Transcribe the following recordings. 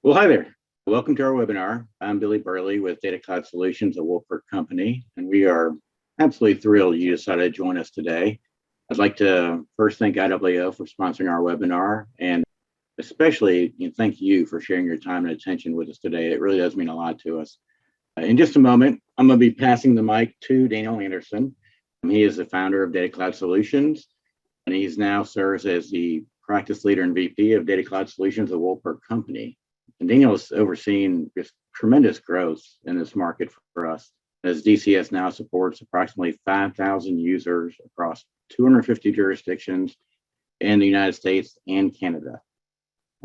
Well, hi there. Welcome to our webinar. I'm Billy Burley with Data Cloud Solutions, a Wolford company, and we are absolutely thrilled you decided to join us today. I'd like to first thank IWO for sponsoring our webinar, and especially thank you for sharing your time and attention with us today. It really does mean a lot to us. In just a moment, I'm going to be passing the mic to Daniel Anderson. He is the founder of Data Cloud Solutions, and he's now serves as the practice leader and VP of Data Cloud Solutions at Wolford company. And Daniel has overseen just tremendous growth in this market for us, as DCS now supports approximately 5,000 users across 250 jurisdictions in the United States and Canada.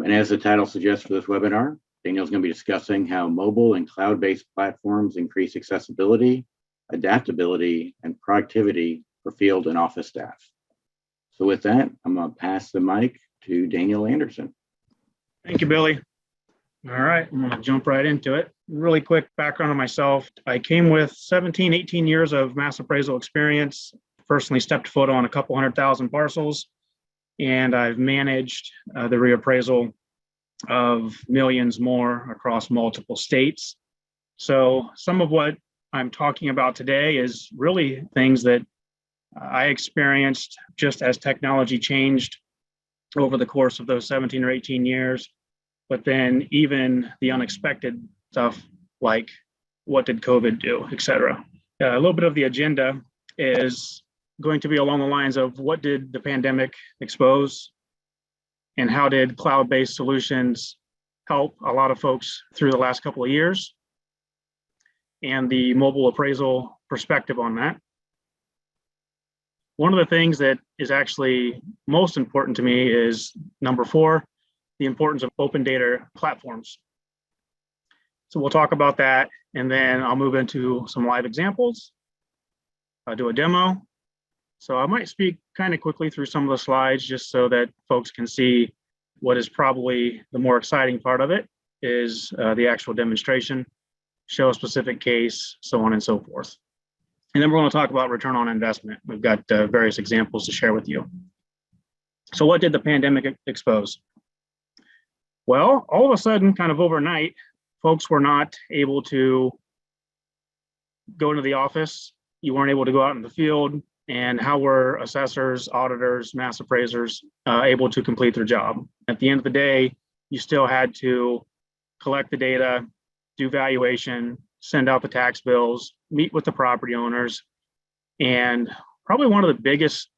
And as the title suggests for this webinar, Daniel's going to be discussing how mobile and cloud-based platforms increase accessibility, adaptability, and productivity for field and office staff. So with that, I'm going to pass the mic to Daniel Anderson. Thank you, Billy. All right, I'm going to jump right into it. Really quick background on myself. I came with 17, 18 years of mass appraisal experience, personally stepped foot on a couple 100,000 parcels, and I've managed the reappraisal of millions more across multiple states. So some of what I'm talking about today is really things that I experienced just as technology changed over the course of those 17 or 18 years. But then even the unexpected stuff like what did COVID do, et cetera. A little bit of the agenda is going to be along the lines of what did the pandemic expose and how did cloud-based solutions help a lot of folks through the last couple of years, and the mobile appraisal perspective on that. One of the things that is actually most important to me is number 4, the importance of open data platforms. So we'll talk about that, and then I'll move into some live examples. I'll do a demo. So I might speak kind of quickly through some of the slides just so that folks can see what is probably the more exciting part of it is the actual demonstration, show a specific case, so on and so forth. And then we're going to talk about return on investment. We've got various examples to share with you. So what did the pandemic expose? Well, all of a sudden, kind of overnight, folks were not able to go into the office. You weren't able to go out in the field. And how were assessors, auditors, mass appraisers able to complete their job? At the end of the day, you still had to collect the data, do valuation, send out the tax bills, meet with the property owners. And probably one of the biggest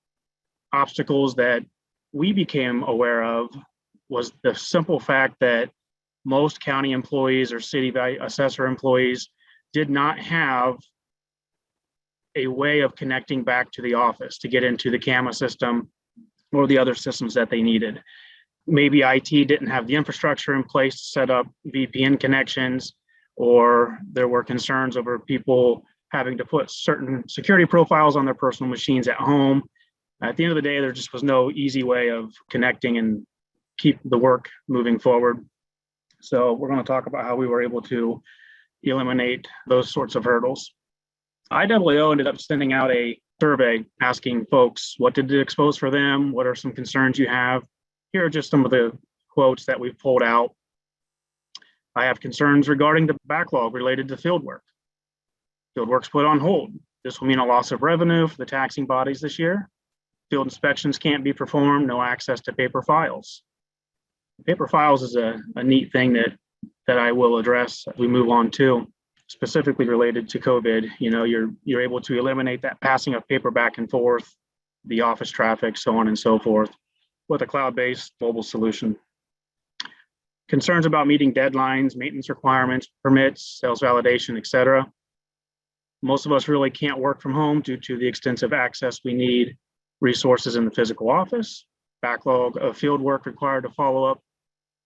obstacles that we became aware of was the simple fact that most county employees or city value assessor employees did not have a way of connecting back to the office to get into the CAMA system or the other systems that they needed. Maybe IT didn't have the infrastructure in place to set up VPN connections, or there were concerns over people having to put certain security profiles on their personal machines at home. At the end of the day, there just was no easy way of connecting and keep the work moving forward. So we're going to talk about how we were able to eliminate those sorts of hurdles. IWO ended up sending out a survey asking folks, what did it expose for them? What are some concerns you have? Here are just some of the quotes that we've pulled out. I have concerns regarding the backlog related to fieldwork. Fieldwork's put on hold. This will mean a loss of revenue for the taxing bodies this year. Field inspections can't be performed, no access to paper files. Paper files is a neat thing that I will address as we move on to, specifically related to COVID. You know, you're able to eliminate that passing of paper back and forth, the office traffic, so on and so forth, with a cloud-based mobile solution. Concerns about meeting deadlines, maintenance requirements, permits, sales validation, et cetera. Most of us really can't work from home due to the extensive access we need, resources in the physical office, backlog of field work required to follow up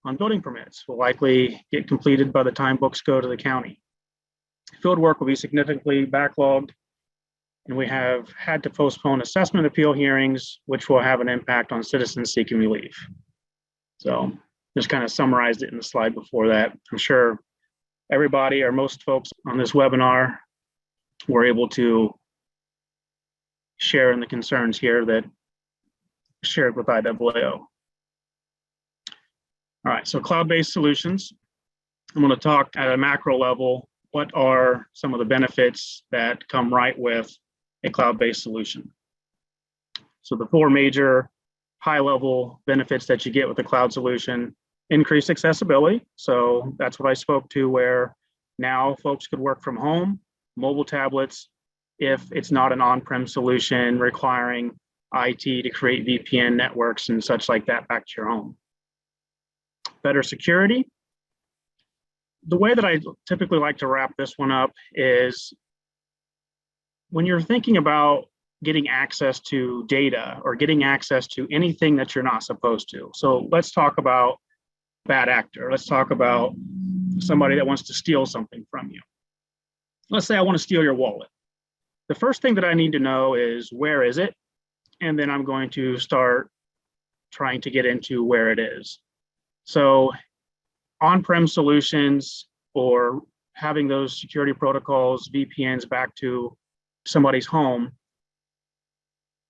on building permits will likely get completed by the time books go to the county. Field work will be significantly backlogged, and we have had to postpone assessment appeal hearings, which will have an impact on citizens seeking relief. So just kind of summarized it in the slide before that. I'm sure everybody or most folks on this webinar were able to share in the concerns here that shared with IWO. All right, so cloud-based solutions. I'm going to talk at a macro level, what are some of the benefits that come right with a cloud-based solution. So the four major high-level benefits that you get with a cloud solution: increased accessibility. So that's what I spoke to, where now folks could work from home, mobile tablets, if it's not an on-prem solution requiring IT to create VPN networks and such like that back to your home. Better security. The way that I typically like to wrap this one up is when you're thinking about getting access to data or getting access to anything that you're not supposed to. So let's talk about bad actor. Let's talk about somebody that wants to steal something from you. Let's say I want to steal your wallet. The first thing that I need to know is, where is it? And then I'm going to start trying to get into where it is. So on-prem solutions, or having those security protocols, VPNs back to somebody's home,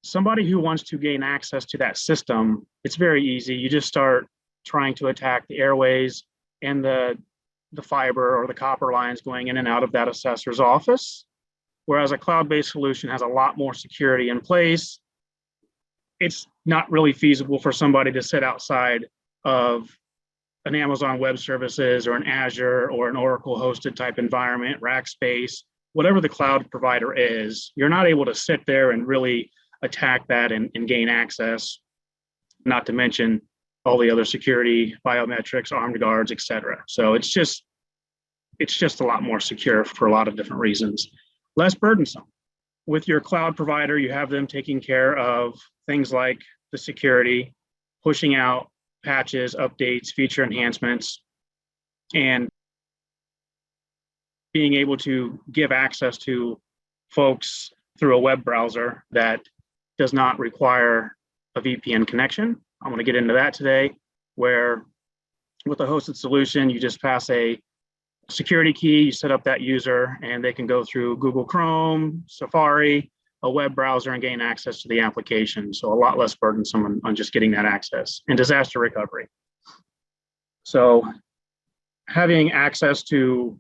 somebody who wants to gain access to that system, it's very easy. You just start trying to attack the airways and the fiber or the copper lines going in and out of that assessor's office. Whereas a cloud-based solution has a lot more security in place. It's not really feasible for somebody to sit outside of an Amazon Web Services or an Azure or an Oracle hosted type environment, Rackspace, whatever the cloud provider is. You're not able to sit there and really attack that and gain access, not to mention all the other security, biometrics, armed guards, et cetera. So it's just a lot more secure for a lot of different reasons. Less burdensome. With your cloud provider, you have them taking care of things like the security, pushing out patches, updates, feature enhancements, and being able to give access to folks through a web browser that does not require a VPN connection. I'm going to get into that today, where with a hosted solution, you just pass a security key, you set up that user, and they can go through Google Chrome, Safari, a web browser, and gain access to the application. So a lot less burdensome on just getting that access. And disaster recovery. So having access to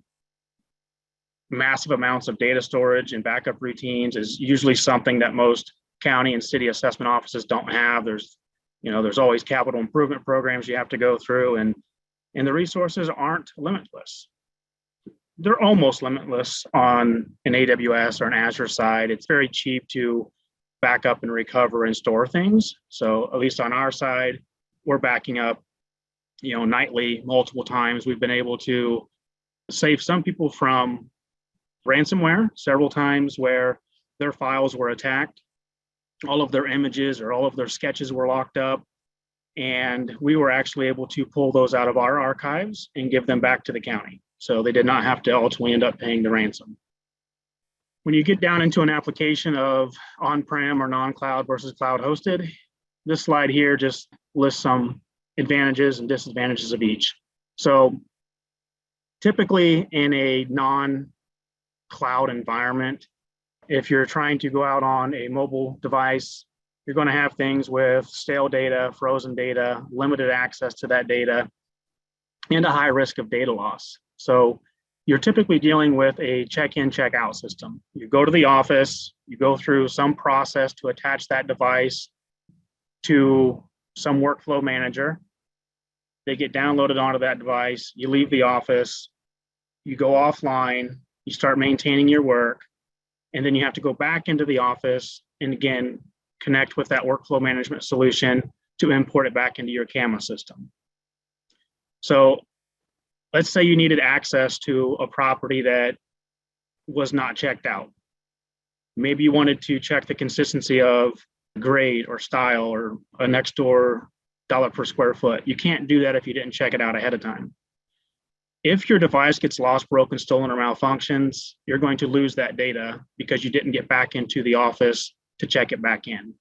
massive amounts of data storage and backup routines is usually something that most county and city assessment offices don't have. There's always capital improvement programs you have to go through, and the resources aren't limitless. They're almost limitless on an AWS or an Azure side. It's very cheap to back up and recover and store things. So at least on our side, we're backing up, nightly, multiple times. We've been able to save some people from ransomware several times, where their files were attacked. All of their images or all of their sketches were locked up. And we were actually able to pull those out of our archives and give them back to the county. So they did not have to ultimately end up paying the ransom. When you get down into an application of on-prem or non-cloud versus cloud hosted, this slide here just lists some advantages and disadvantages of each. So typically in a non-cloud environment, if you're trying to go out on a mobile device, you're going to have things with stale data, frozen data, limited access to that data, and a high risk of data loss. So you're typically dealing with a check-in, check-out system. You go to the office, you go through some process to attach that device to some workflow manager. They get downloaded onto that device. You leave the office, you go offline, you start maintaining your work, and then you have to go back into the office and again, connect with that workflow management solution to import it back into your CAMA system. So let's say you needed access to a property that was not checked out. Maybe you wanted to check the consistency of grade or style or a next door dollar per square foot. You can't do that if you didn't check it out ahead of time. If your device gets lost, broken, stolen, or malfunctions, you're going to lose that data because you didn't get back into the office to check it back in.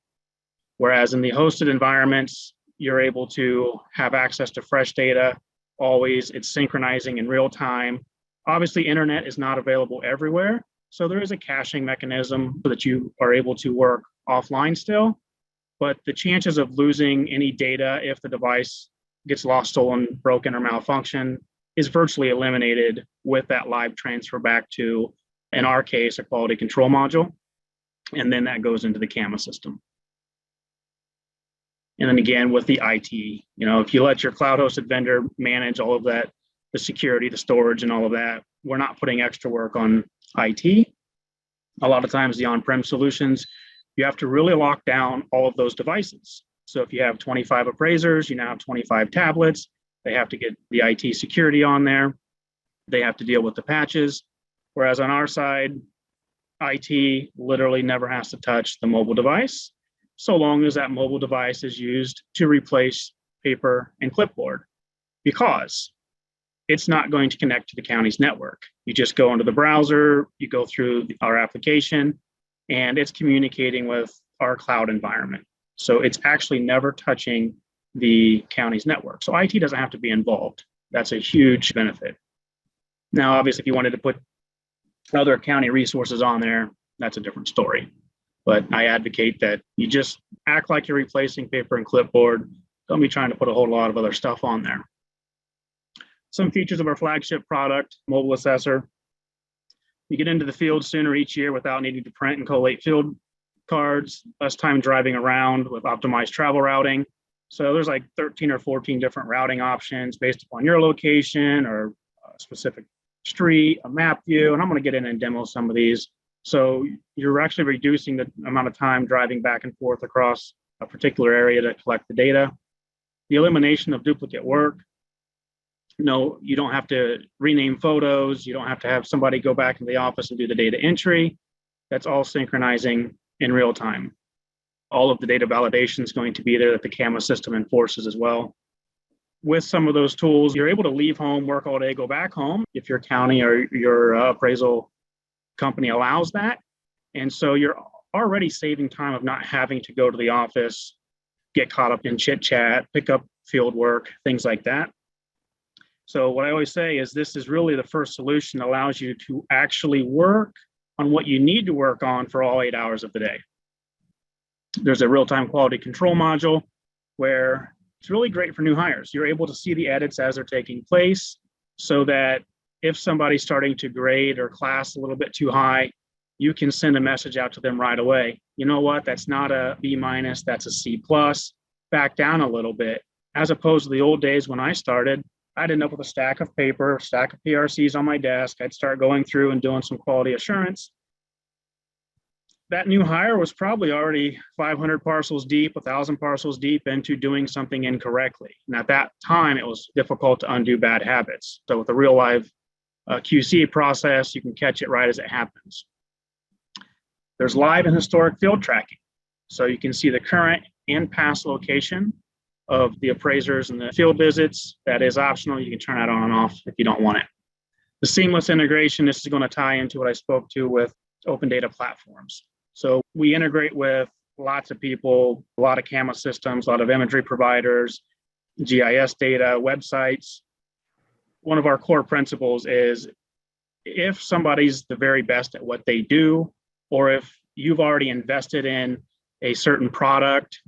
Whereas in the hosted environments, you're able to have access to fresh data. Always, it's synchronizing in real time. Obviously, internet is not available everywhere. So there is a caching mechanism so that you are able to work offline still. But the chances of losing any data if the device gets lost, stolen, broken, or malfunction is virtually eliminated with that live transfer back to, in our case, a quality control module. And then that goes into the CAMA system. And then again, with the IT, if you let your cloud hosted vendor manage all of that, the security, the storage, and all of that, we're not putting extra work on IT. A lot of times the on-prem solutions, you have to really lock down all of those devices. So if you have 25 appraisers, you now have 25 tablets, they have to get the IT security on there. They have to deal with the patches. Whereas on our side, IT literally never has to touch the mobile device, so long as that mobile device is used to replace paper and clipboard, because it's not going to connect to the county's network. You just go into the browser, you go through our application, and it's communicating with our cloud environment. So it's actually never touching the county's network. So IT doesn't have to be involved. That's a huge benefit. Now, obviously, if you wanted to put other county resources on there, that's a different story. But I advocate that you just act like you're replacing paper and clipboard. Don't be trying to put a whole lot of other stuff on there. Some features of our flagship product, Mobile Assessor. You get into the field sooner each year without needing to print and collate field cards, less time driving around with optimized travel routing. So there's like 13 or 14 different routing options based upon your location or a specific street, a map view, and I'm going to get in and demo some of these. So you're actually reducing the amount of time driving back and forth across a particular area to collect the data. The elimination of duplicate work. No, you don't have to rename photos. You don't have to have somebody go back into the office and do the data entry. That's all synchronizing in real time. All of the data validation is going to be there that the CAMA system enforces as well. With some of those tools, you're able to leave home, work all day, go back home if your county or your appraisal company allows that. And so you're already saving time of not having to go to the office, get caught up in chit chat, pick up field work, things like that. So what I always say is this is really the first solution that allows you to actually work on what you need to work on for all 8 hours of the day. There's a real-time quality control module where it's really great for new hires. You're able to see the edits as they're taking place so that if somebody's starting to grade or class a little bit too high, you can send a message out to them right away. You know what? That's not a B-, that's a C+, back down a little bit. As opposed to the old days when I started, I'd end up with a stack of paper, a stack of PRCs on my desk. I'd start going through and doing some quality assurance. That new hire was probably already 500 parcels deep, 1,000 parcels deep into doing something incorrectly. And at that time, it was difficult to undo bad habits. So with a real live QC process, you can catch it right as it happens. There's live and historic field tracking. So you can see the current and past location of the appraisers and the field visits. That is optional. You can turn that on and off if you don't want it. The seamless integration, this is going to tie into what I spoke to with open data platforms. So we integrate with lots of people, a lot of CAMA systems, a lot of imagery providers, GIS data, websites. One of our core principles is if somebody's the very best at what they do, or if you've already invested in a certain product,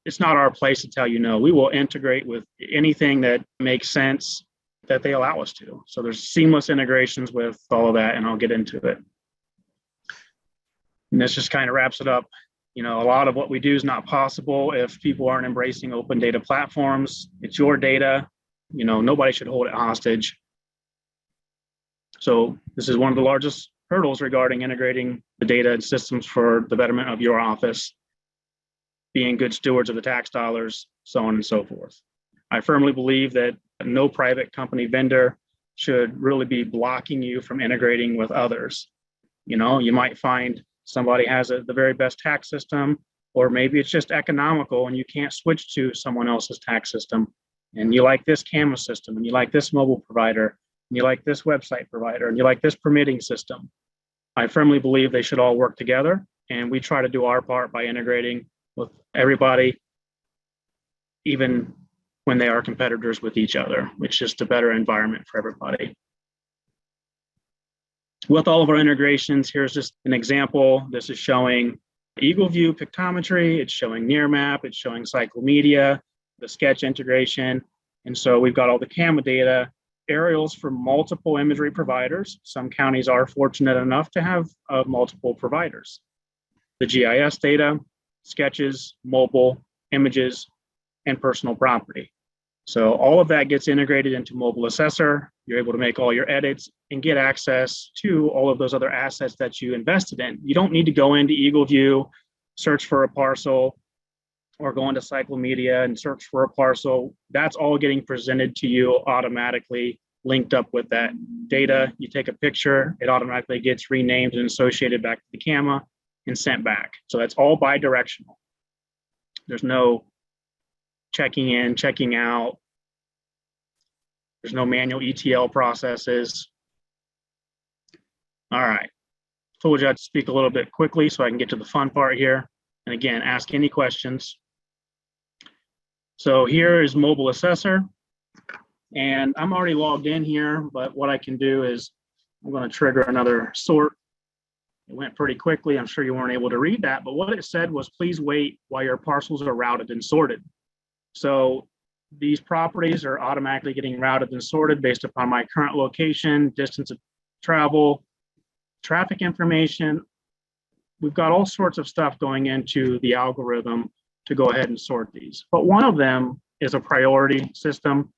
it's not our place to tell you no. We will integrate with anything that makes sense that they allow us to. So there's seamless integrations with all of that, and I'll get into it. And this just kind of wraps it up. A lot of what we do is not possible if people aren't embracing open data platforms. It's your data. Nobody should hold it hostage. So this is one of the largest hurdles regarding integrating the data and systems for the betterment of your office, being good stewards of the tax dollars, so on and so forth. I firmly believe that no private company vendor should really be blocking you from integrating with others. You might find somebody has the very best tax system, or maybe it's just economical and you can't switch to someone else's tax system. And you like this CAMA system, and you like this mobile provider, and you like this website provider, and you like this permitting system. I firmly believe they should all work together, and we try to do our part by integrating with everybody, even when they are competitors with each other. It's just a better environment for everybody. With all of our integrations, here's just an example. This is showing Eagle View pictometry, it's showing Nearmap, it's showing Cycle Media, the sketch integration. And so we've got all the CAMA data aerials for multiple imagery providers. Some counties are fortunate enough to have multiple providers. The GIS data, sketches, mobile, images, and personal property. So all of that gets integrated into Mobile Assessor. You're able to make all your edits and get access to all of those other assets that you invested in. You don't need to go into Eagle View, search for a parcel, or go into Cyclomedia and search for a parcel. That's all getting presented to you automatically, linked up with that data. You take a picture, it automatically gets renamed and associated back to the camera and sent back. So that's all bi-directional. There's no checking in, checking out. There's no manual ETL processes. All right. Told you I'd speak a little bit quickly so I can get to the fun part here. And again, ask any questions. So here is Mobile Assessor. And I'm already logged in here, but what I can do is I'm going to trigger another sort. It went pretty quickly. I'm sure you weren't able to read that, but what it said was, please wait while your parcels are routed and sorted. So these properties are automatically getting routed and sorted based upon my current location, distance of travel, traffic information. We've got all sorts of stuff going into the algorithm to go ahead and sort these. But one of them is a priority system.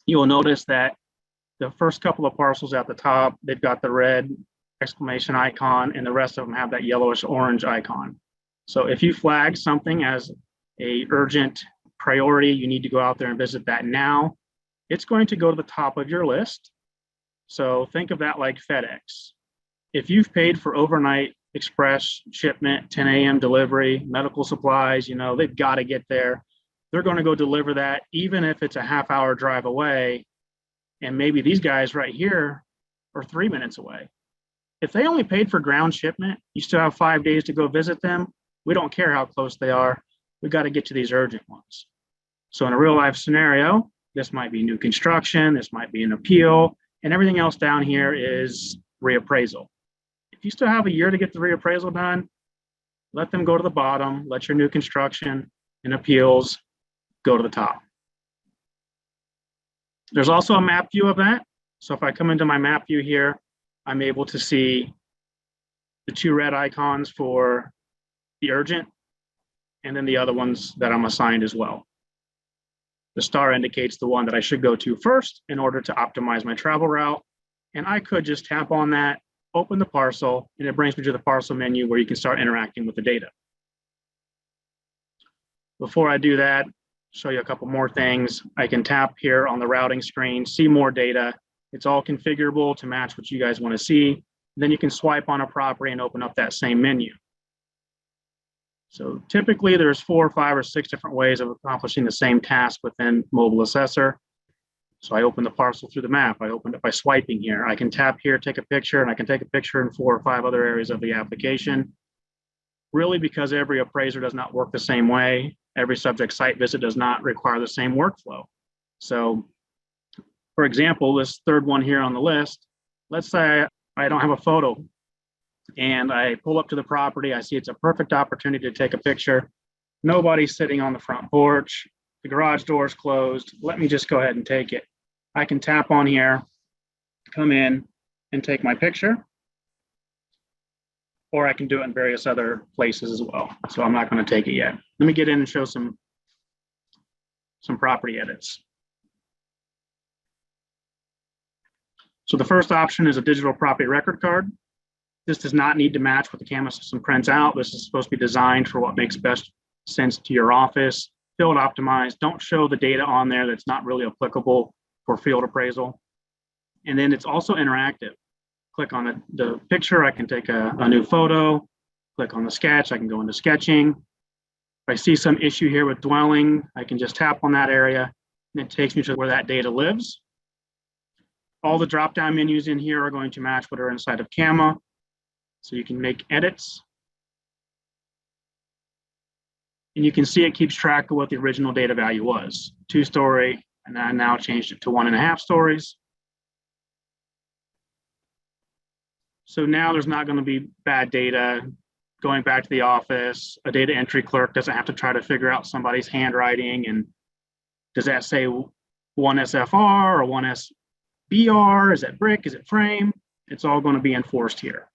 You will notice that the first couple of parcels at the top, they've got the red exclamation icon, and the rest of them have that yellowish orange icon. So if you flag something as a urgent priority, you need to go out there and visit that now, it's going to go to the top of your list. So think of that like FedEx. If you've paid for overnight express shipment, 10 a.m. delivery, medical supplies, you know, they've got to get there. They're going to go deliver that, even if it's a half-hour drive away. And maybe these guys right here are 3 minutes away. If they only paid for ground shipment, you still have 5 days to go visit them. We don't care how close they are. We got to get to these urgent ones. So in a real life scenario, this might be new construction, this might be an appeal, and everything else down here is reappraisal. If you still have a year to get the reappraisal done, let them go to the bottom, let your new construction and appeals go to the top. There's also a map view of that. So if I come into my map view here, I'm able to see the two red icons for the urgent, and then the other ones that I'm assigned as well. The star indicates the one that I should go to first in order to optimize my travel route. And I could just tap on that, open the parcel, and it brings me to the parcel menu where you can start interacting with the data. Before I do that, show you a couple more things. I can tap here on the routing screen, see more data. It's all configurable to match what you guys want to see. Then you can swipe on a property and open up that same menu. So typically there's 4 or 5 or 6 different ways of accomplishing the same task within Mobile Assessor. So I open the parcel through the map. I open it by swiping here. I can tap here, take a picture, and I can take a picture in 4 or 5 other areas of the application. Really, because every appraiser does not work the same way. Every subject site visit does not require the same workflow. So for example, this third one here on the list, let's say I don't have a photo and I pull up to the property. I see it's a perfect opportunity to take a picture. Nobody's sitting on the front porch. The garage door is closed. Let me just go ahead and take it. I can tap on here, come in and take my picture, or I can do it in various other places as well. So I'm not going to take it yet. Let me get in and show some property edits. So the first option is a digital property record card. This does not need to match what the camera system prints out. This is supposed to be designed for what makes best sense to your office. Field optimized. Don't show the data on there that's not really applicable for field appraisal. And then it's also interactive. Click on the picture, I can take a new photo. Click on the sketch, I can go into sketching. If I see some issue here with dwelling, I can just tap on that area and it takes me to where that data lives. All the drop-down menus in here are going to match what are inside of CAMA. So you can make edits. And you can see it keeps track of what the original data value was. 2-story, and I now changed it to 1.5 stories. So now there's not going to be bad data going back to the office. A data entry clerk doesn't have to try to figure out somebody's handwriting and does that say 1 SFR or 1 BR? Is it brick? Is it frame? It's all going to be enforced here.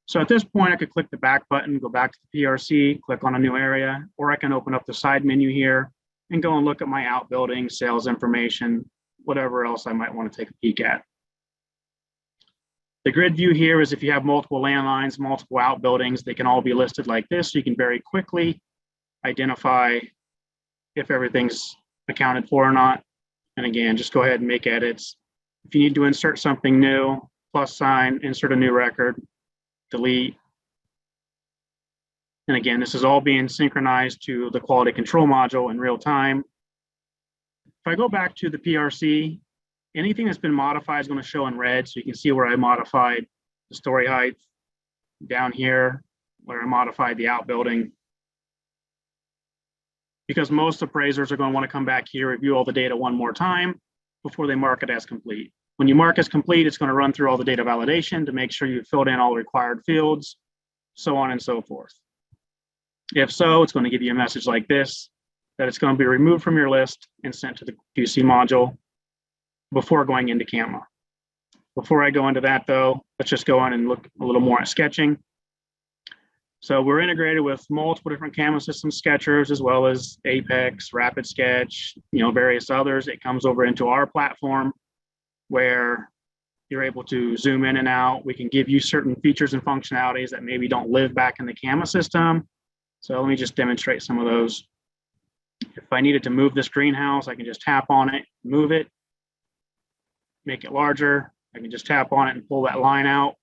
So at this point, I could click the back button, go back to the PRC, click on a new area, or I can open up the side menu here and go and look at my outbuilding, sales information, whatever else I might want to take a peek at. The grid view here is if you have multiple landlines, multiple outbuildings, they can all be listed like this. So you can very quickly identify if everything's accounted for or not. And again, just go ahead and make edits. If you need to insert something new, plus sign, insert a new record, delete. And again, this is all being synchronized to the quality control module in real time. If I go back to the PRC, anything that's been modified is going to show in red. So you can see where I modified the story height, down here where I modified the outbuilding. Because most appraisers are going to want to come back here, review all the data one more time before they mark it as complete. When you mark as complete, it's going to run through all the data validation to make sure you've filled in all the required fields, so on and so forth. If so, it's going to give you a message like this, that it's going to be removed from your list and sent to the QC module before going into CAMA. Before I go into that though, let's just go on and look a little more at sketching. So we're integrated with multiple different CAMA system sketchers, as well as Apex, Rapid Sketch, various others. It comes over into our platform where you're able to zoom in and out. We can give you certain features and functionalities that maybe don't live back in the CAMA system. So let me just demonstrate some of those. If I needed to move this greenhouse, I can just tap on it, move it, make it larger. I can just tap on it and pull that line out.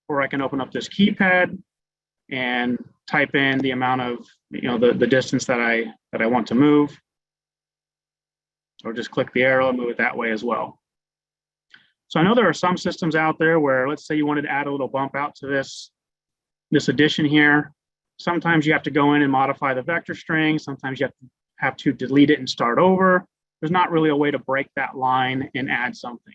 Or I can open up this keypad and type in the amount of, the distance that I want to move. Or just click the arrow and move it that way as well. So I know there are some systems out there where, let's say you wanted to add a little bump out to this addition here. Sometimes you have to go in and modify the vector string. Sometimes you have to delete it and start over. There's not really a way to break that line and add something.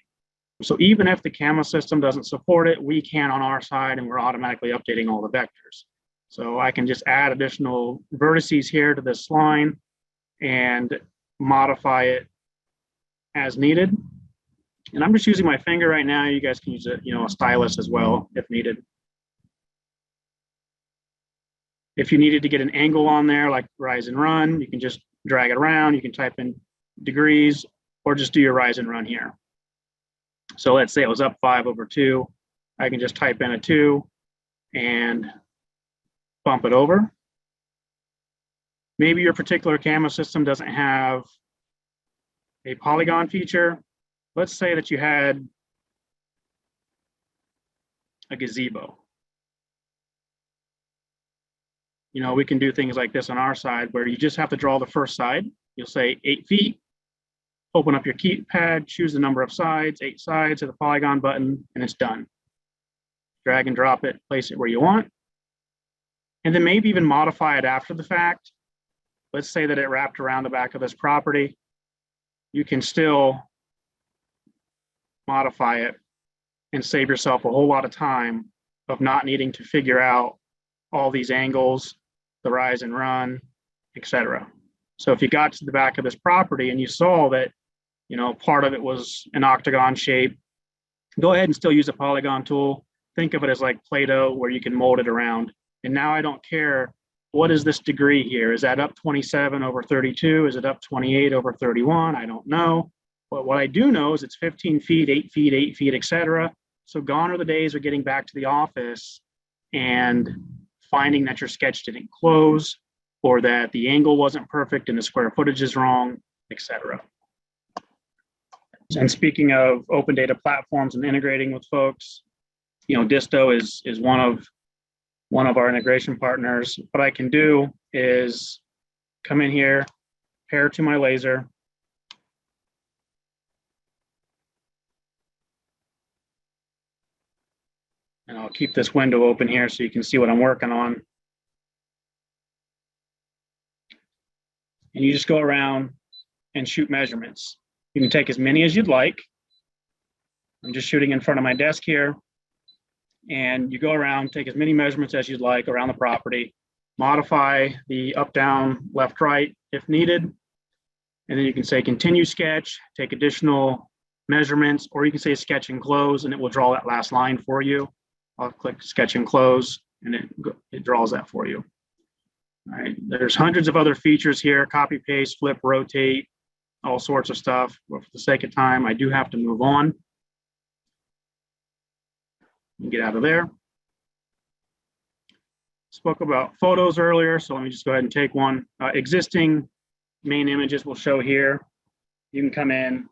So even if the CAMA system doesn't support it, we can on our side, and we're automatically updating all the vectors. So I can just add additional vertices here to this line and modify it as needed. And I'm just using my finger right now. You guys can use a stylus as well if needed. If you needed to get an angle on there, like rise and run, you can just drag it around. You can type in degrees or just do your rise and run here. So let's say it was up 5/2. I can just type in a 2 and bump it over. Maybe your particular CAMA system doesn't have a polygon feature. Let's say that you had a gazebo. We can do things like this on our side where you just have to draw the first side. You'll say 8 feet, open up your keypad, choose the number of sides, 8 sides, hit the polygon button, and it's done. Drag and drop it, place it where you want. And then maybe even modify it after the fact. Let's say that it wrapped around the back of this property. You can still modify it and save yourself a whole lot of time of not needing to figure out all these angles, the rise and run, etc. So if you got to the back of this property and you saw that, part of it was an octagon shape, go ahead and still use a polygon tool. Think of it as like Play-Doh where you can mold it around. And now I don't care, what is this degree here? Is that up 27/32? Is it up 28/31? I don't know. But what I do know is it's 15 feet, 8 feet, 8 feet, etc. So gone are the days of getting back to the office and finding that your sketch didn't close or that the angle wasn't perfect and the square footage is wrong, etc. And speaking of open data platforms and integrating with folks, Disto is one of our integration partners. What I can do is come in here, pair to my laser, and I'll keep this window open here so you can see what I'm working on. And you just go around and shoot measurements. You can take as many as you'd like. I'm just shooting in front of my desk here. And you go around, take as many measurements as you'd like around the property, modify the up, down, left, right if needed. And then you can say continue sketch, take additional measurements, or you can say sketch and close, and it will draw that last line for you. I'll click sketch and close, and it draws that for you. All right, there's hundreds of other features here: copy, paste, flip, rotate, all sorts of stuff. But for the sake of time, I do have to move on and get out of there. Spoke about photos earlier, so let me just go ahead and take one. Existing main images will show here. You can come in,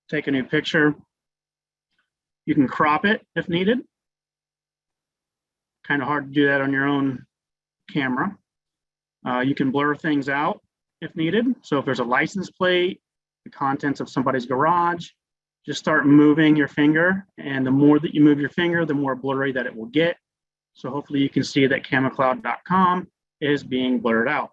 take a new picture. You can crop it if needed. Kind of hard to do that on your own camera. You can blur things out if needed. So if there's a license plate, the contents of somebody's garage, just start moving your finger. And the more that you move your finger, the more blurry that it will get. So hopefully you can see that camacloud.com is being blurred out.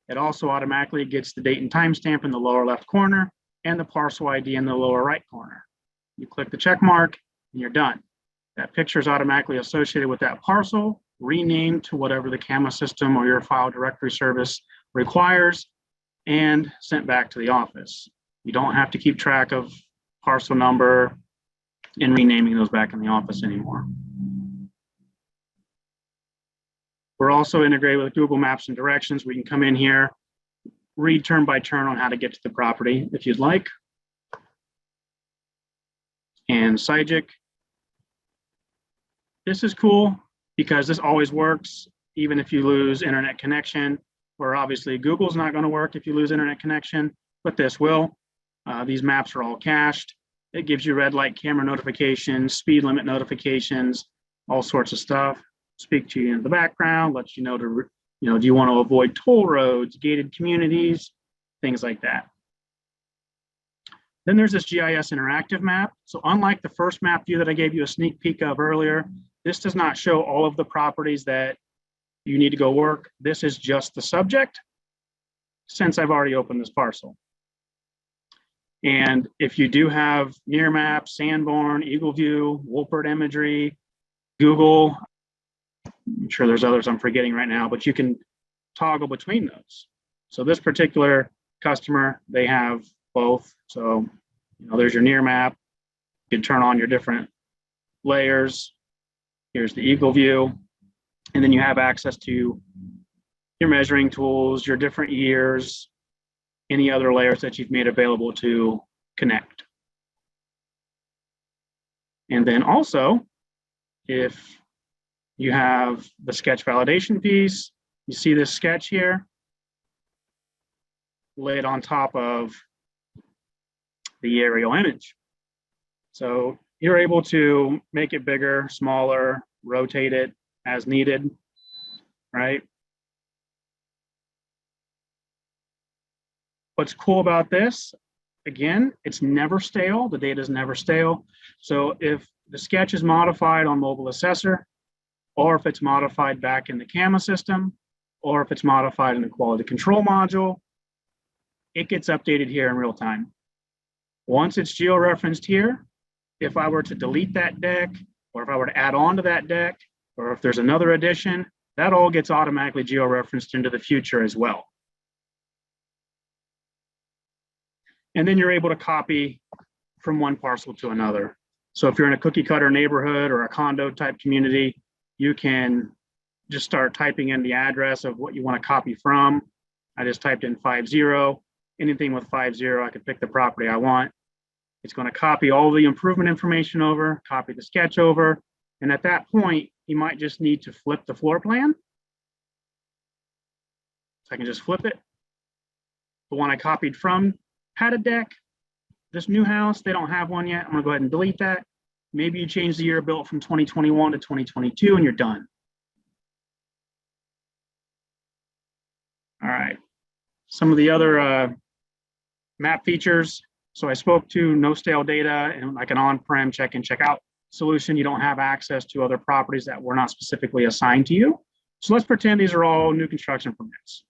It also automatically gets the date and timestamp in the lower left corner and the parcel ID in the lower right corner. You click the check mark and you're done. That picture is automatically associated with that parcel, renamed to whatever the CAMA system or your file directory service requires, and sent back to the office. You don't have to keep track of parcel number and renaming those back in the office anymore. We're also integrated with Google Maps and directions. We can come in here, read turn by turn on how to get to the property if you'd like. And Sygic. This is cool because this always works, even if you lose internet connection, or obviously Google's not going to work if you lose internet connection, but this will. These maps are all cached. It gives you red light camera notifications, speed limit notifications, all sorts of stuff. Speak to you in the background, lets you know to, do you want to avoid toll roads, gated communities, things like that. Then there's this GIS interactive map. So unlike the first map view that I gave you a sneak peek of earlier, this does not show all of the properties that you need to go work. This is just the subject, since I've already opened this parcel. And if you do have Nearmap, Sanborn, EagleView, Wolpert Imagery, Google, I'm sure there's others I'm forgetting right now, but you can toggle between those. So this particular customer, they have both. So, there's your Nearmap. You can turn on your different layers. Here's the EagleView. And then you have access to your measuring tools, your different years, any other layers that you've made available to connect. And then also, if you have the sketch validation piece, you see this sketch here, lay it on top of the aerial image. So you're able to make it bigger, smaller, rotate it as needed, right? What's cool about this, again, it's never stale. The data is never stale. So if the sketch is modified on Mobile Assessor, or if it's modified back in the CAMA system, or if it's modified in the quality control module, it gets updated here in real time. Once it's geo-referenced here, if I were to delete that deck, or if I were to add on to that deck, or if there's another addition, that all gets automatically geo-referenced into the future as well. And then you're able to copy from one parcel to another. So if you're in a cookie cutter neighborhood or a condo type community, you can just start typing in the address of what you want to copy from. I just typed in 50. Anything with 50, I could pick the property I want. It's going to copy all the improvement information over, copy the sketch over. And at that point, you might just need to flip the floor plan. So I can just flip it. The one I copied from had a deck. This new house, they don't have one yet. I'm going to go ahead and delete that. Maybe you change the year built from 2021 to 2022 and you're done. All right. Some of the other map features. So I spoke to no stale data and like an on-prem check-in, check-out solution. You don't have access to other properties that were not specifically assigned to you. So let's pretend these are all new construction permits.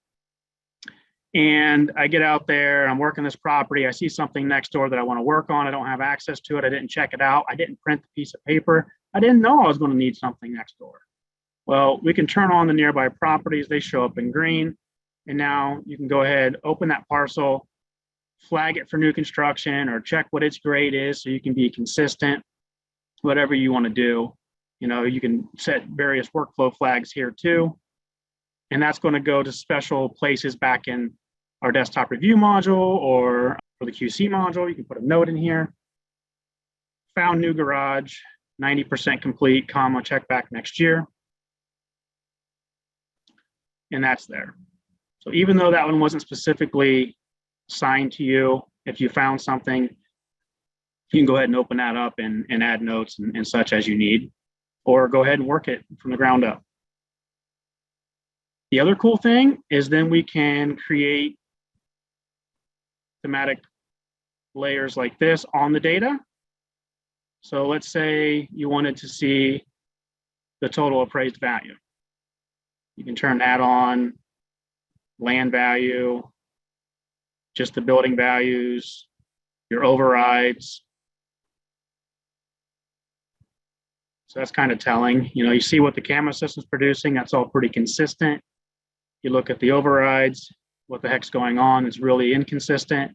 And I get out there, I'm working this property. I see something next door that I want to work on. I don't have access to it. I didn't check it out. I didn't print the piece of paper. I didn't know I was going to need something next door. Well, we can turn on the nearby properties. They show up in green. And now you can go ahead, open that parcel, flag it for new construction, or check what its grade is so you can be consistent, whatever you want to do. You can set various workflow flags here too. And that's going to go to special places back in our desktop review module, or for the QC module, you can put a note in here. Found new garage, 90% complete, comma, check back next year. And that's there. So even though that one wasn't specifically assigned to you, if you found something, you can go ahead and open that up and add notes and such as you need, or go ahead and work it from the ground up. The other cool thing is then we can create thematic layers like this on the data. So let's say you wanted to see the total appraised value. You can turn that on, land value, just the building values, your overrides. So that's kind of telling. You see what the camera system's producing, that's all pretty consistent. You look at the overrides, what the heck's going on, it's really inconsistent.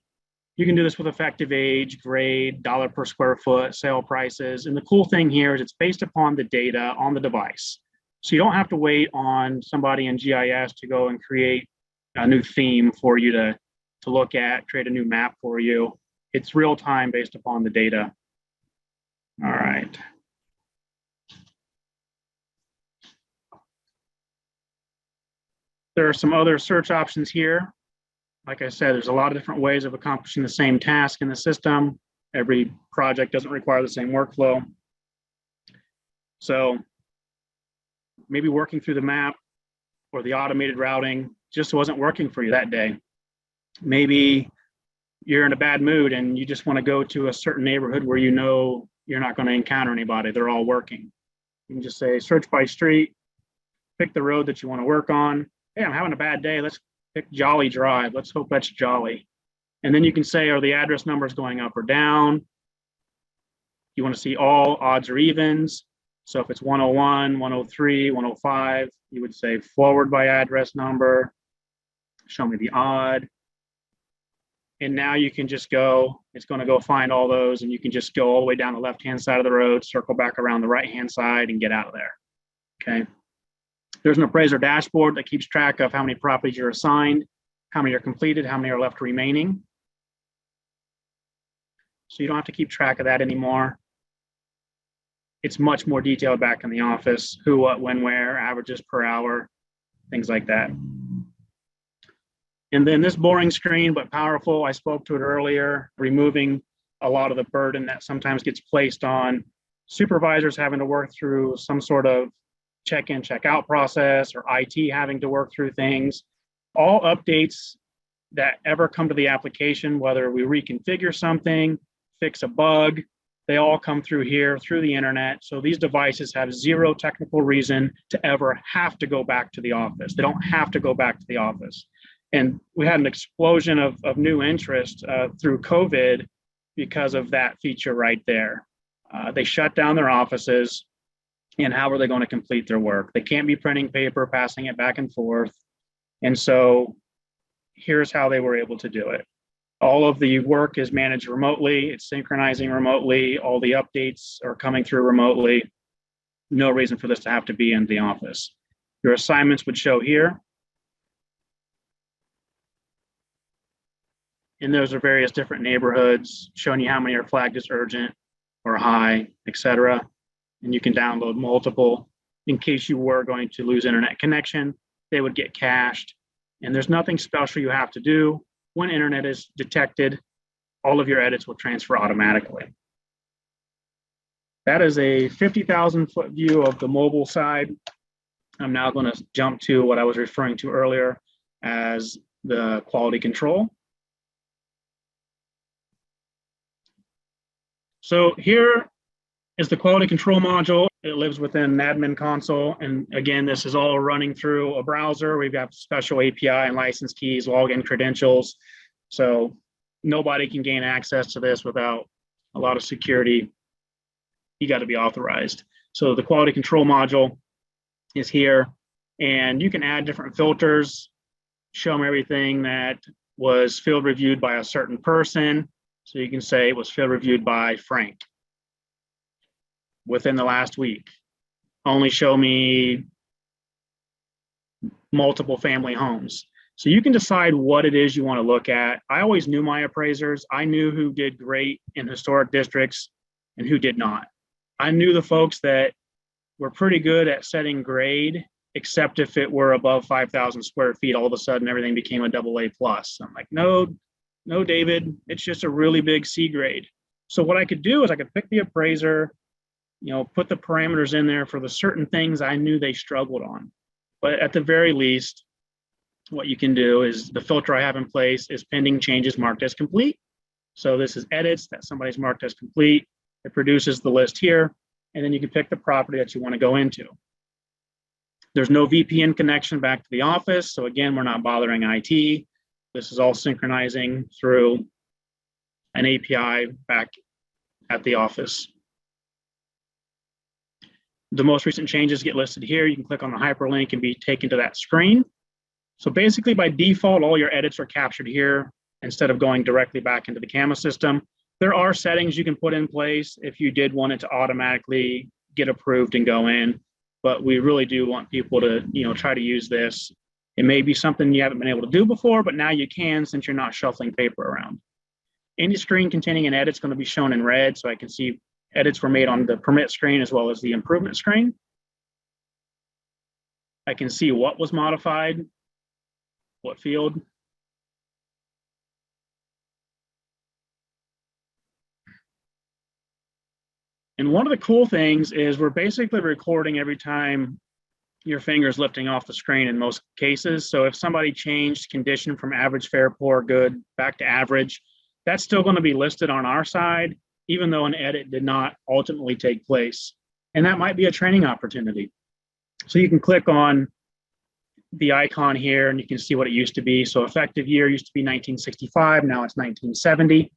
You can do this with effective age, grade, dollar per square foot, sale prices. And the cool thing here is it's based upon the data on the device. So you don't have to wait on somebody in GIS to go and create a new theme for you to look at, create a new map for you. It's real time based upon the data. All right. There are some other search options here. Like I said, there's a lot of different ways of accomplishing the same task in the system. Every project doesn't require the same workflow. So maybe working through the map or the automated routing just wasn't working for you that day. Maybe you're in a bad mood and you just want to go to a certain neighborhood where you know you're not going to encounter anybody. They're all working. You can just say search by street, pick the road that you want to work on. Hey, I'm having a bad day. Let's pick Jolly Drive. Let's hope that's Jolly. And then you can say, are the address numbers going up or down? You want to see all odds or evens. So if it's 101, 103, 105, you would say forward by address number, show me the odd. And now you can just go, it's going to go find all those, and you can just go all the way down the left-hand side of the road, circle back around the right-hand side and get out of there. Okay. There's an appraiser dashboard that keeps track of how many properties you're assigned, how many are completed, how many are left remaining. So you don't have to keep track of that anymore. It's much more detailed back in the office, who, what, when, where, averages per hour, things like that. And then this boring screen, but powerful, I spoke to it earlier, removing a lot of the burden that sometimes gets placed on supervisors having to work through some sort of check-in, check-out process, or IT having to work through things. All updates that ever come to the application, whether we reconfigure something, fix a bug, they all come through here, through the internet. So these devices have zero technical reason to ever have to go back to the office. They don't have to go back to the office. And we had an explosion of new interest through COVID because of that feature right there. They shut down their offices, and how are they going to complete their work? They can't be printing paper, passing it back and forth. And so here's how they were able to do it. All of the work is managed remotely. It's synchronizing remotely. All the updates are coming through remotely. No reason for this to have to be in the office. Your assignments would show here. And those are various different neighborhoods, showing you how many are flagged as urgent or high, etc. And you can download multiple in case you were going to lose internet connection. They would get cached. And there's nothing special you have to do. When internet is detected, all of your edits will transfer automatically. That is a 50,000 foot view of the mobile side. I'm now going to jump to what I was referring to earlier as the quality control. So here is the quality control module. It lives within an admin console. And again, this is all running through a browser. We've got special API and license keys, login credentials. So nobody can gain access to this without a lot of security. You got to be authorized. So the quality control module is here, and you can add different filters. show them everything that was field reviewed by a certain person. So you can say it was field reviewed by Frank within the last week. Only show me multiple family homes. So you can decide what it is you want to look at. I always knew my appraisers. I knew who did great in historic districts and who did not. I knew the folks that were pretty good at setting grade, except if it were above 5,000 square feet, all of a sudden everything became a AA plus. I'm like, no, David, it's just a really big C grade. So what I could do is I could pick the appraiser, put the parameters in there for the certain things I knew they struggled on. But at the very least, what you can do is the filter I have in place is pending changes marked as complete. So this is edits that somebody's marked as complete. It produces the list here, and then you can pick the property that you want to go into. There's no VPN connection back to the office. So again, we're not bothering IT. This is all synchronizing through an API back at the office. The most recent changes get listed here. You can click on the hyperlink and be taken to that screen. So basically by default, all your edits are captured here instead of going directly back into the CAMA system. There are settings you can put in place if you did want it to automatically get approved and go in, but we really do want people to, try to use this. It may be something you haven't been able to do before, but now you can since you're not shuffling paper around. Any screen containing an edit is going to be shown in red, so I can see edits were made on the permit screen as well as the improvement screen. I can see what was modified, what field. And one of the cool things is we're basically recording every time your finger's lifting off the screen in most cases. So if somebody changed condition from average, fair, poor, good, back to average, that's still going to be listed on our side, even though an edit did not ultimately take place. And that might be a training opportunity. So you can click on the icon here and you can see what it used to be. So effective year used to be 1965, now it's 1970.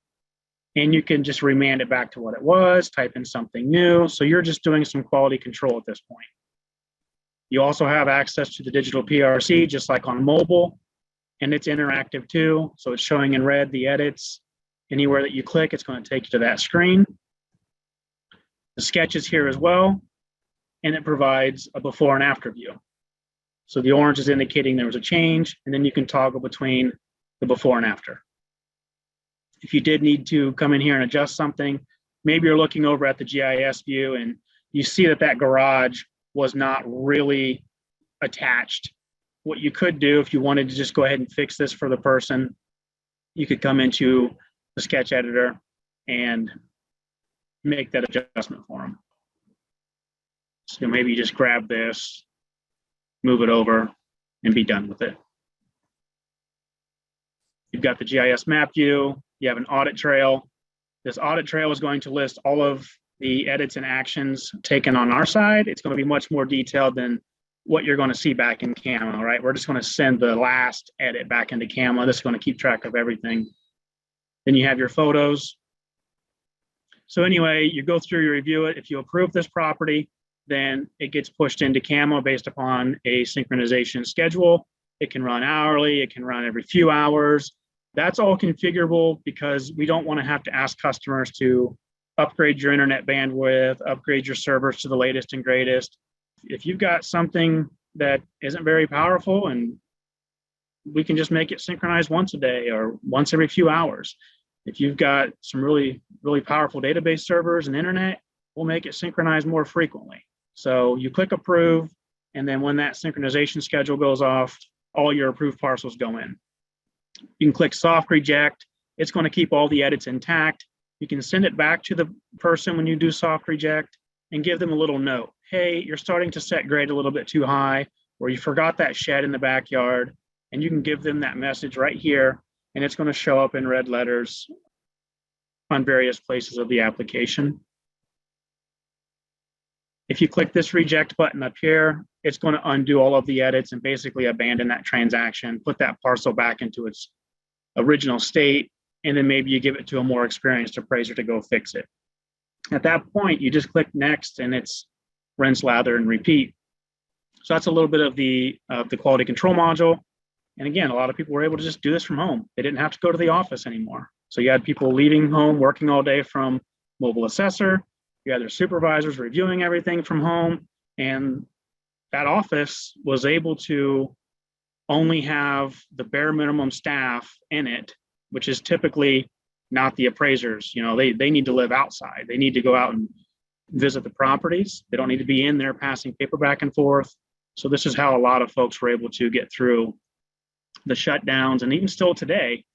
And you can just remand it back to what it was, type in something new. So you're just doing some quality control at this point. You also have access to the digital PRC, just like on mobile, and it's interactive too. So it's showing in red the edits. Anywhere that you click, it's going to take you to that screen. The sketch is here as well, and it provides a before and after view. So the orange is indicating there was a change, and then you can toggle between the before and after. If you did need to come in here and adjust something, maybe you're looking over at the GIS view and you see that that garage was not really attached. What you could do if you wanted to just go ahead and fix this for the person, you could come into the sketch editor and make that adjustment for them. So maybe you just grab this, move it over, and be done with it. You've got the GIS map view. You have an audit trail. This audit trail is going to list all of the edits and actions taken on our side. It's going to be much more detailed than what you're going to see back in CAMA, right? We're just going to send the last edit back into CAMA. This is going to keep track of everything. Then you have your photos. So anyway, you go through, you review it. If you approve this property, then it gets pushed into CAMA based upon a synchronization schedule. It can run hourly. It can run every few hours. That's all configurable because we don't want to have to ask customers to upgrade your internet bandwidth, upgrade your servers to the latest and greatest. If you've got something that isn't very powerful, and we can just make it synchronized once a day or once every few hours. If you've got some really, really powerful database servers and internet, we'll make it synchronized more frequently. So you click approve, and then when that synchronization schedule goes off, all your approved parcels go in. You can click soft reject. It's going to keep all the edits intact. You can send it back to the person when you do soft reject and give them a little note. Hey, you're starting to set grade a little bit too high, or you forgot that shed in the backyard, and you can give them that message right here, and it's going to show up in red letters on various places of the application. If you click this reject button up here, it's going to undo all of the edits and basically abandon that transaction, put that parcel back into its original state, and then maybe you give it to a more experienced appraiser to go fix it. At that point, you just click next, and it's rinse, lather, and repeat. So that's a little bit of the quality control module. And again, a lot of people were able to just do this from home. They didn't have to go to the office anymore. So you had people leaving home, working all day from mobile assessor. You had their supervisors reviewing everything from home. And that office was able to only have the bare minimum staff in it, which is typically not the appraisers. They need to live outside. They need to go out and visit the properties. They don't need to be in there passing paper back and forth. So this is how a lot of folks were able to get through the shutdowns, and even still today,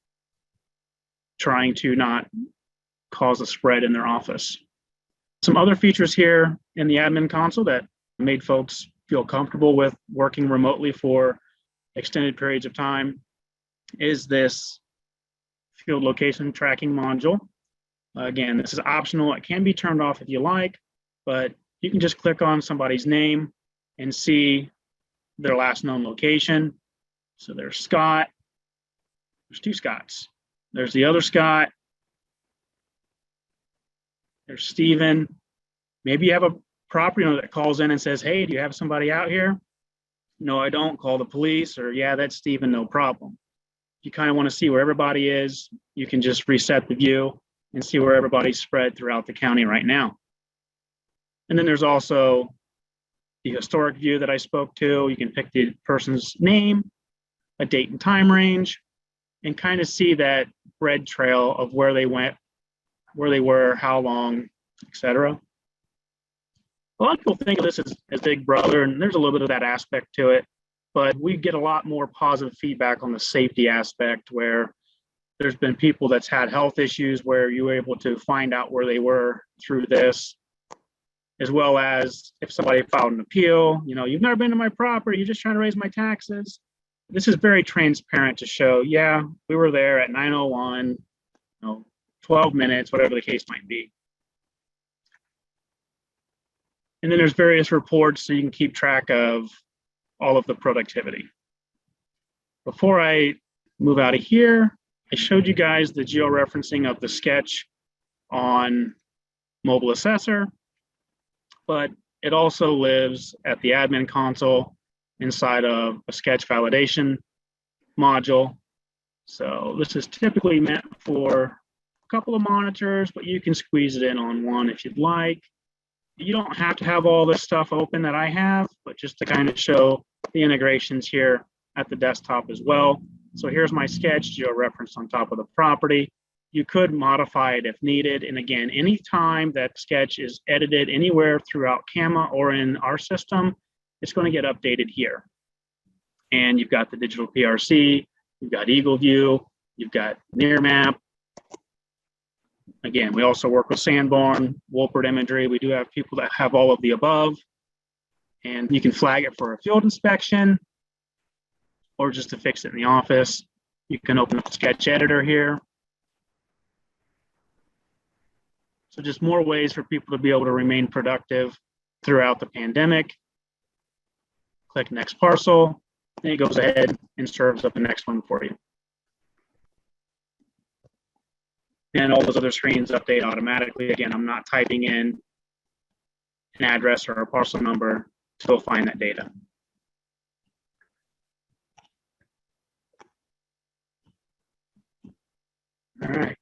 trying to not cause a spread in their office. Some other features here in the admin console that made folks feel comfortable with working remotely for extended periods of time is this field location tracking module. Again, this is optional. It can be turned off if you like, but you can just click on somebody's name and see their last known location. So there's Scott. There's two Scotts. There's the other Scott. There's Steven. Maybe you have a property owner that calls in and says, hey, do you have somebody out here? No, I don't. Call the police. Or, yeah, that's Steven, no problem. If you kind of want to see where everybody is, you can just reset the view and see where everybody's spread throughout the county right now. And then there's also the historic view that I spoke to. You can pick the person's name, a date and time range, and kind of see that bread trail of where they went, where they were, how long, etc. A lot of people think of this as Big Brother, and there's a little bit of that aspect to it, but we get a lot more positive feedback on the safety aspect, where there's been people that's had health issues where you were able to find out where they were through this, as well as if somebody filed an appeal, you've never been to my property, you're just trying to raise my taxes. This is very transparent to show, yeah, we were there at 9:01, 12 minutes, whatever the case might be. And then there's various reports so you can keep track of all of the productivity. Before I move out of here, I showed you guys the georeferencing of the sketch on mobile assessor, but it also lives at the admin console inside of a sketch validation module. So this is typically meant for a couple of monitors, but you can squeeze it in on one if you'd like. You don't have to have all this stuff open that I have, but just to kind of show the integrations here at the desktop as well. So here's my sketch georeferenced on top of the property. You could modify it if needed. And again, anytime that sketch is edited anywhere throughout CAMA or in our system, it's going to get updated here. And you've got the digital PRC, you've got Eagle View, you've got Near Map. Again, we also work with Sanborn, Wolpert imagery. We do have people that have all of the above. And you can flag it for a field inspection or just to fix it in the office. You can open up Sketch Editor here. So just more ways for people to be able to remain productive throughout the pandemic. Click Next Parcel, and it goes ahead and serves up the next one for you. And all those other screens update automatically. Again, I'm not typing in an address or a parcel number to go find that data. All right,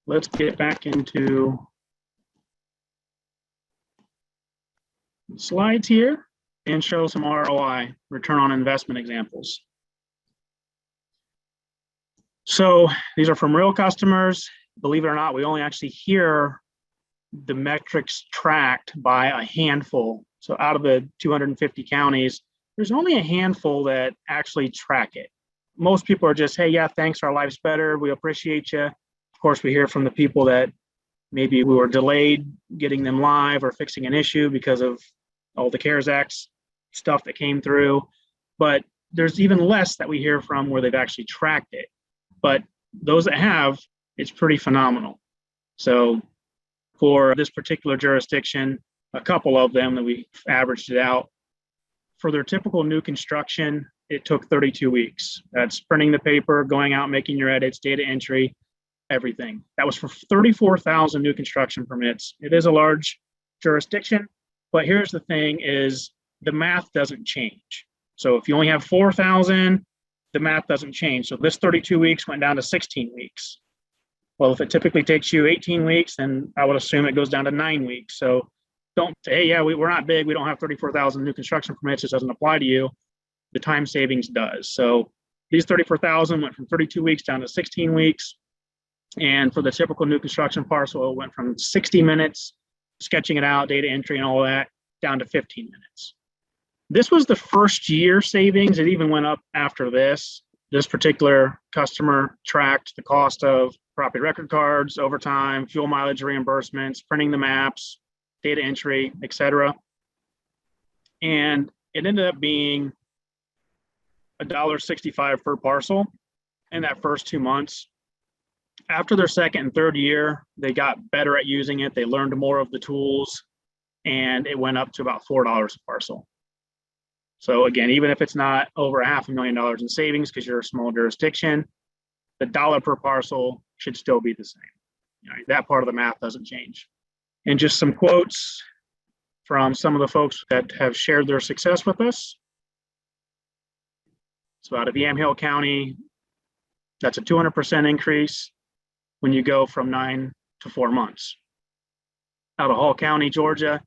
let's get back into slides here and show some ROI, return on investment examples. So these are from real customers. Believe it or not, we only actually hear the metrics tracked by a handful. So out of the 250 counties, there's only a handful that actually track it. Most people are just, hey, yeah, thanks, our life's better, we appreciate you. Of course, we hear from the people that maybe we were delayed getting them live or fixing an issue because of all the CARES Act stuff that came through. But there's even less that we hear from where they've actually tracked it. But those that have, it's pretty phenomenal. So for this particular jurisdiction, a couple of them that we averaged it out, for their typical new construction, it took 32 weeks. That's printing the paper, going out, making your edits, data entry, everything. That was for 34,000 new construction permits. It is a large jurisdiction, but here's the thing is the math doesn't change. So if you only have 4,000 the math doesn't change. So this 32 weeks went down to 16 weeks. Well, if it typically takes you 18 weeks, then I would assume it goes down to 9 weeks. So don't say, hey, yeah, we're not big. We don't have 34,000 new construction permits. It doesn't apply to you. The time savings does. So these 34,000 went from 32 weeks down to 16 weeks. And for the typical new construction parcel, it went from 60 minutes, sketching it out, data entry and all that, down to 15 minutes. This was the first year savings. It even went up after this. This particular customer tracked the cost of property record cards, overtime, fuel mileage reimbursements, printing the maps, data entry, etc. And it ended up being $1.65 per parcel in that first 2 months. After their second and third year, they got better at using it. They learned more of the tools, and it went up to about $4 a parcel. So again, even if it's not over $500,000 in savings because you're a small jurisdiction, the dollar per parcel should still be the same. You know, that part of the math doesn't change. And just some quotes from some of the folks that have shared their success with us. So out of Yamhill County, that's a 200% increase when you go from 9 to 4 months. Out of Hall County, Georgia,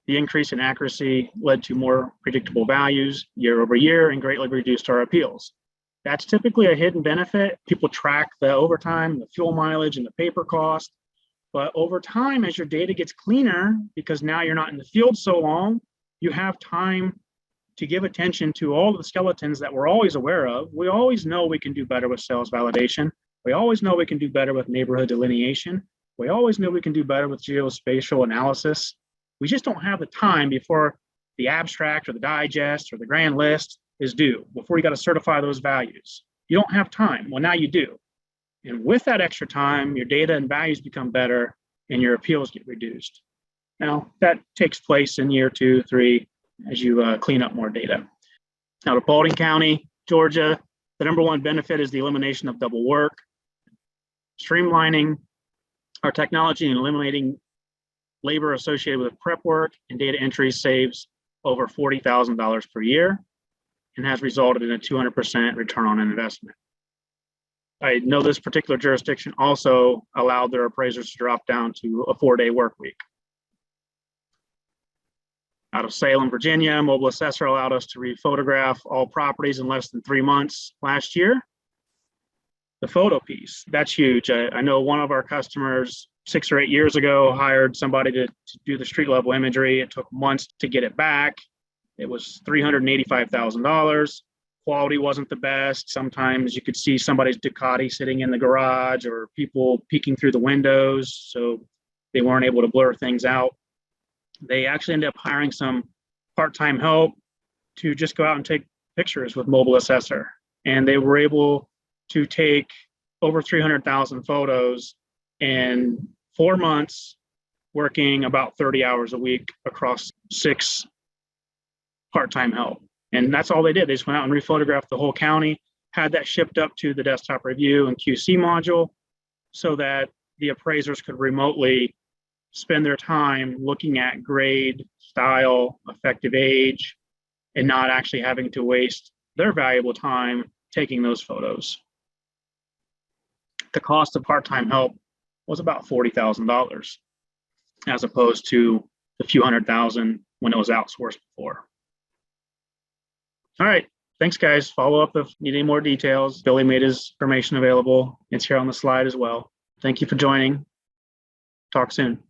the increase in accuracy led to more predictable values year over year and greatly reduced our appeals. That's typically a hidden benefit. People track the overtime, the fuel mileage, and the paper cost. But over time, as your data gets cleaner, because now you're not in the field so long, you have time to give attention to all the skeletons that we're always aware of. We always know we can do better with sales validation. We always know we can do better with neighborhood delineation. We always know we can do better with geospatial analysis. We just don't have the time before the abstract or the digest or the grand list is due, before you got to certify those values. You don't have time. Well, now you do. And with that extra time, your data and values become better and your appeals get reduced. Now, that takes place in year 2, 3, as you clean up more data. Now, to Paulding County, Georgia, the number one benefit is the elimination of double work. Streamlining our technology and eliminating labor associated with prep work and data entry saves over $40,000 per year and has resulted in a 200% return on investment. I know this particular jurisdiction also allowed their appraisers to drop down to a 4-day work week. Out of Salem, Virginia, mobile assessor allowed us to rephotograph all properties in less than 3 months last year. The photo piece, that's huge. I know one of our customers 6 or 8 years ago hired somebody to do the street level imagery. It took months to get it back. It was $385,000. Quality wasn't the best. Sometimes you could see somebody's Ducati sitting in the garage or people peeking through the windows, so they weren't able to blur things out. They actually ended up hiring some part-time help to just go out and take pictures with mobile assessor. And they were able to take over 300,000 photos in 4 months, working about 30 hours a week across 6 part-time help. And that's all they did. They just went out and rephotographed the whole county, had that shipped up to the desktop review and QC module so that the appraisers could remotely spend their time looking at grade, style, effective age, and not actually having to waste their valuable time taking those photos. The cost of part-time help was about $40,000 as opposed to the few $100,000 when it was outsourced before. All right, thanks guys. Follow up if you need any more details. Billy made his information available. It's here on the slide as well. Thank you for joining. Talk soon.